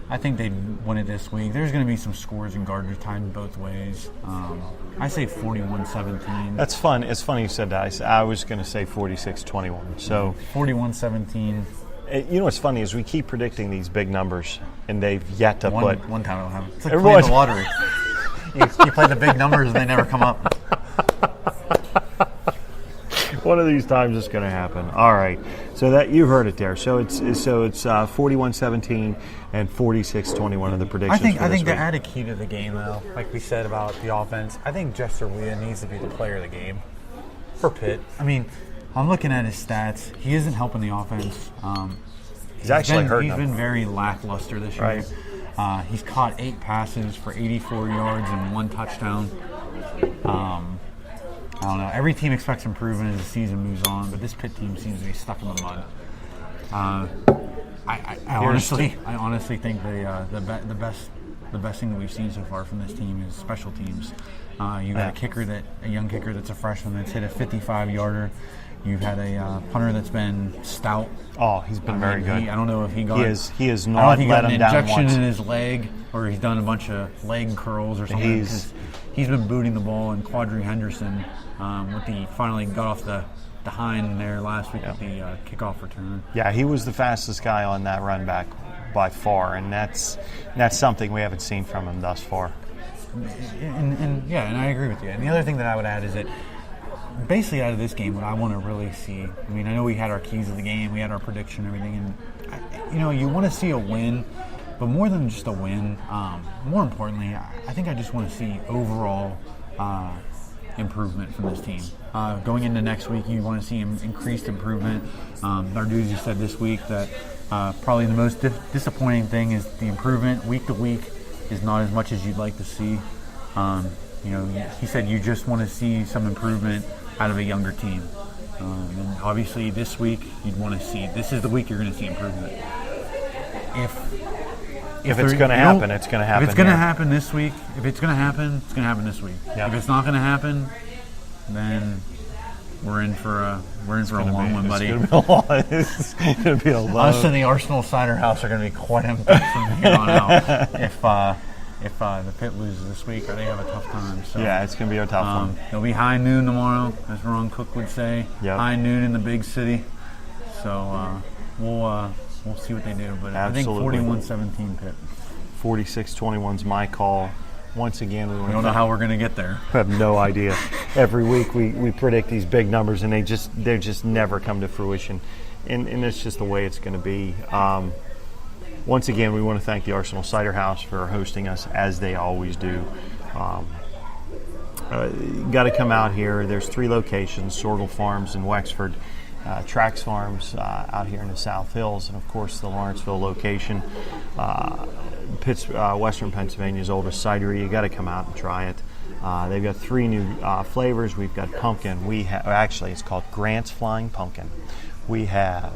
I think they'd win it this week. There's going to be some scores in garbage time both ways. I say 41-17. That's fun. It's funny you said that. I was going to say 46-21. So 41-17. What's funny is we keep predicting these big numbers, and they've yet to put. One time it'll happen. It's like playing the lottery. you play the big numbers, and they never come up. One of these times it's going to happen. All right. So that you heard it there. So it's 41-17 and 46-21 of the predictions. I think to add a key to the game, though, like we said about the offense, I think Jester Leah needs to be the player of the game for Pitt. I mean, I'm looking at his stats. He isn't helping the offense. He's actually hurting them. He's been very lackluster this year. Right. He's caught 8 passes for 84 yards and 1 touchdown. I don't know. Every team expects improvement as the season moves on, but this Pitt team seems to be stuck in the mud. I honestly think the best thing that we've seen so far from this team is special teams. You got a young kicker that's a freshman that's hit a 55-yarder. You've had a punter that's been stout. Oh, he's been very good. I don't know if he got. He has not let him down once. An injection in his leg, or he's done a bunch of leg curls or something. He's been booting the ball, and Quadri Henderson finally got off the hind there last week with the kickoff return. Yeah, he was the fastest guy on that run back by far, and that's something we haven't seen from him thus far. And I agree with you. And the other thing that I would add is that basically out of this game, what I want to really see, I mean, I know we had our keys of the game, we had our prediction and everything, and you want to see a win, but more than just a win, more importantly, I think I just want to see overall improvement from this team. Going into next week, you want to see increased improvement. Narduzzi said this week that probably the most disappointing thing is the improvement week to week is not as much as you'd like to see. He said you just want to see some improvement out of a younger team. And obviously this week you'd want to see, this is the week you're going to see improvement. If it's going to happen, it's going to happen. If it's going to happen this week, it's going to happen this week. Yep. If it's not going to happen, then we're in for a long one, buddy. It's going to be a long. Us and the Arsenal Cider House are going to be quite impressed from here on out. If the Pitt loses this week, or they have a tough time. So, yeah, it's going to be a tough one. It'll be high noon tomorrow, as Ron Cook would say. Yep. High noon in the big city. So we'll see what they do. But absolutely. I think 41-17 Pitt. 46-21's my call. Once again, we don't know how we're going to get there. I have no idea. Every week we predict these big numbers, and they just never come to fruition. And it's just the way it's going to be. Once again, we want to thank the Arsenal Cider House for hosting us, as they always do. You got to come out here. There's 3 locations: Sorgel Farms in Wexford, Trax Farms out here in the South Hills, and of course the Lawrenceville location. Pitt's Western Pennsylvania's oldest cidery. You got to come out and try it. They've got 3 new flavors. We've got pumpkin. Actually, it's called Grant's Flying Pumpkin. We have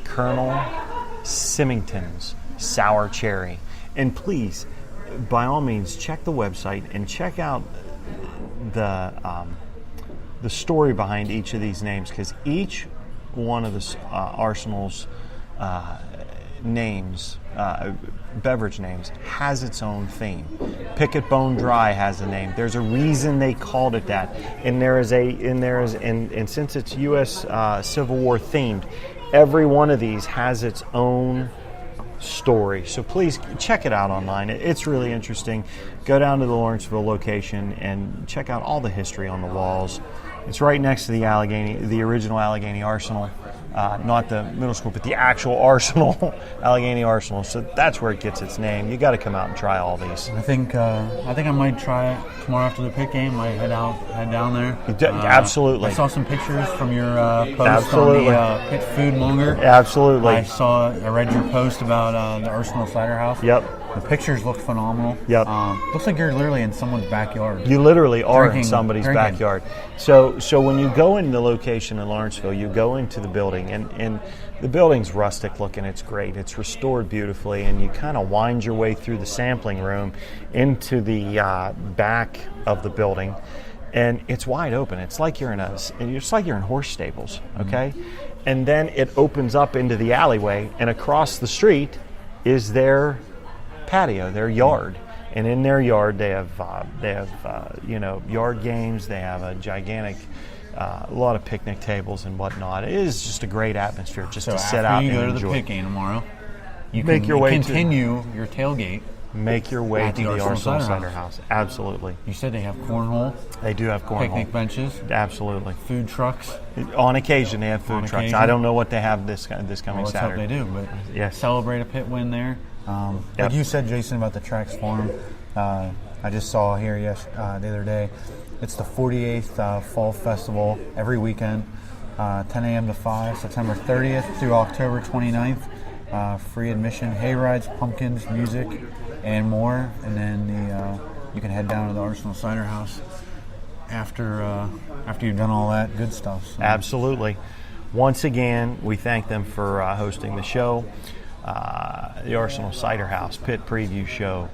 Colonel Symington's Sour Cherry. And please, by all means, check the website and check out the the story behind each of these names, because each one of the Arsenal's names, beverage names, has its own theme. Picket Bone Dry has a name. There's a reason they called it that, and since it's U.S. Civil War themed, every one of these has its own story. So please check it out online. It's really interesting. Go down to the Lawrenceville location and check out all the history on the walls. It's right next to the original Allegheny Arsenal. Not the middle school, but the actual Arsenal, Allegheny Arsenal. So that's where it gets its name. You got to come out and try all these. I think I might try it tomorrow after the Pitt game. Might head down there. Absolutely. I saw some pictures from your post Absolutely. on the Pitt Food Monger. Absolutely. I read your post about the Arsenal Cider House. Yep. The pictures look phenomenal. Yep. Looks like you're literally in someone's backyard. You literally are in somebody's drinking. backyard. So when you go in the location in Lawrenceville, you go into the building, and the building's rustic looking. It's great. It's restored beautifully, and you kind of wind your way through the sampling room into the back of the building, and it's wide open. It's like you're in horse stables, okay? Mm-hmm. And then it opens up into the alleyway, and across the street is their patio, their yard, and in their yard they have yard games. They have a gigantic, a lot of picnic tables and whatnot. It is just a great atmosphere just to sit out and enjoy. So after you go to the Pitt game tomorrow, you continue your tailgate. Make your way to the Arsenal Cider House. Absolutely. You said they have cornhole. They do have cornhole. Picnic benches. Absolutely. Food trucks. On occasion, they have food trucks. I don't know what they have this coming Saturday. Let's hope they do. But yes. Celebrate a Pitt win there. Like you said, Jason, about the Tracks Farm, I just saw here the other day, it's the 48th Fall Festival every weekend, 10 a.m. to 5, September 30th through October 29th. Free admission, hay rides, pumpkins, music, and more. And then you can head down to the Arsenal Cider House after you've done all that good stuff. So. Absolutely. Once again, we thank them for hosting the show. The Arsenal Cider House Pitt Preview Show.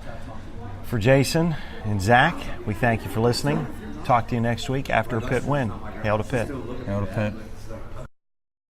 For Jason and Zach, we thank you for listening. Talk to you next week after a Pitt win. Hail to Pitt. Hail to Pitt.